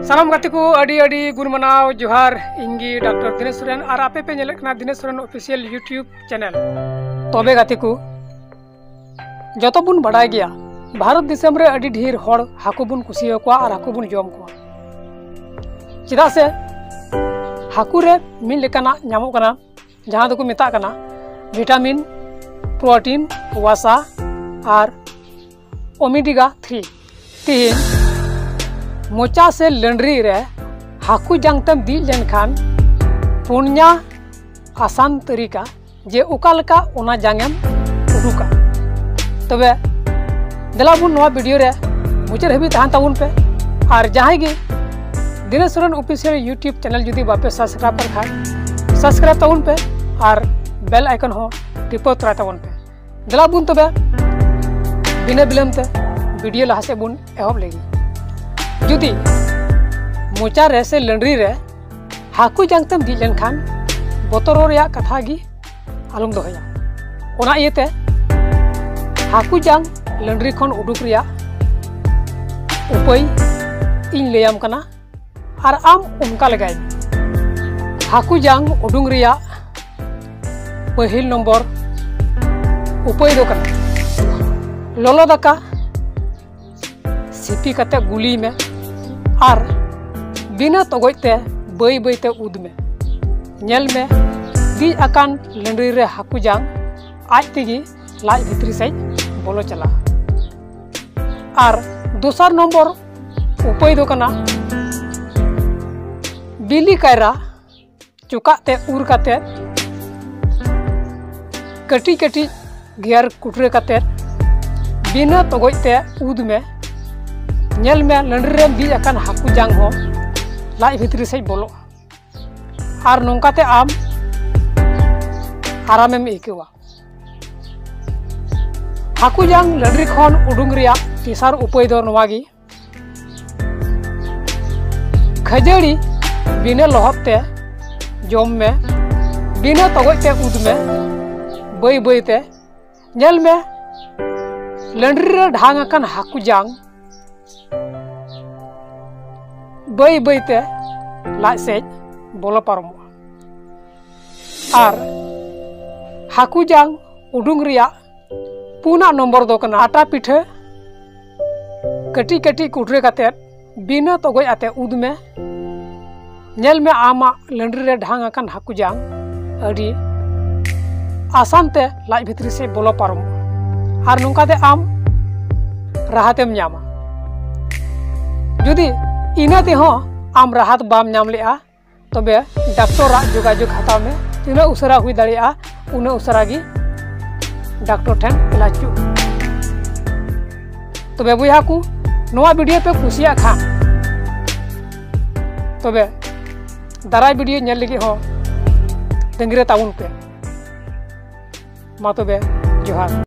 सानाम गाते को अड़ी अड़ी गुण मनाव जोहार इंगी डॉक्टर दिनेश सोरेन और आपे पे नेले कना Dinesh Soren official YouTube channel. तबे गाते को जतो बुन बड़ाय गया भारत दिसम रे अड़ी ढेर हड़ हाकु बुन कुसिया को और हाकु बुन जम को चिदा से हाकु रे मिन लेकाना नामो कना जहां दको मेता कना विटामिन प्रोटीन वसा और ओमेगा 3 तीन मोचा से लंडरी रे हाकु जांगतम दी लेनखान पुन्या आसान तरीका जे उकालका ओना जांगेम उडुका। तबे दलाबुन नोआ वीडियो रे मुझे हबी तहान ताबुन पे और जहां गे Dinesh Soren official YouTube channel जुदी वापस सब्सक्राइब कर खान सब्सक्राइब ताबुन पे और बेल आइकन हो टिपो तरा ताबुन पे दलाबुन। तबे बिना बिलमते वीडियो लहा से बुन एहब लेगी जुदी मोचा रे से लंडरी रे हाकु जांगतम दी लेनखान बतरो रेया कथा गी आलम दोहया ओना इयते हाकु जांग लंडरी खन उडुक रेया उपाय इन लेयाम कना और आम उनका लगाई। हाकु जांग उडुंग रेया पहिल नंबर उपाय दो कना लोलो दाका सिपी कते गुली में और बिना तगोजते बई बईते उद में नेल में दी अकान लंडरी रे हाकु जांग आज तेगी लाज भितरी से बोलो चला। और दूसर नंबर उपाय दो कना बिली कायरा चुकाते उर काते कटी कटी गियर कुटरे काते बिना तगोजते उद में नेल में लंडरी रे दी अकान हाकु जांग हो लाज भितरी से बोलो और नौकाते आम आरामेम आइकवा। हाकु जांग लंडरी खन उडुंग रिया तेसार उपाय दो नवागी खजड़ी बिना लहबते जम में बिना तगोजते उद में बई बईते नेल में लंडरी रे ढांग अकान हाकु जांग बई बईते लाज से बोलो पारमो और हाकु जांग उडुंग रिया पुना नंबर दो कना आटा पिठे कटी कटी कुटरे काते बिना तगोज आते उद में नेल में आमा लंडरी रे ढांग अकान हाकु जांग अड़ी आसान ते लाज भितरी से बोलो पारमो और नौकाते आम राहतेम न्यामा। जुदी इनाते हो आम राहत बाम नाम लेआ तबे डॉक्टर जोगाजोग हताव में तीना उसरा हुई दाड़िया उना उसरा गी डॉक्टर ठेन इलाज चु। तबे बुया को नोआ वीडियो पे कुसिया खान तबे दाराय वीडियो नेल लगी हो दंगरे ताउन पे मा तबे जोहार।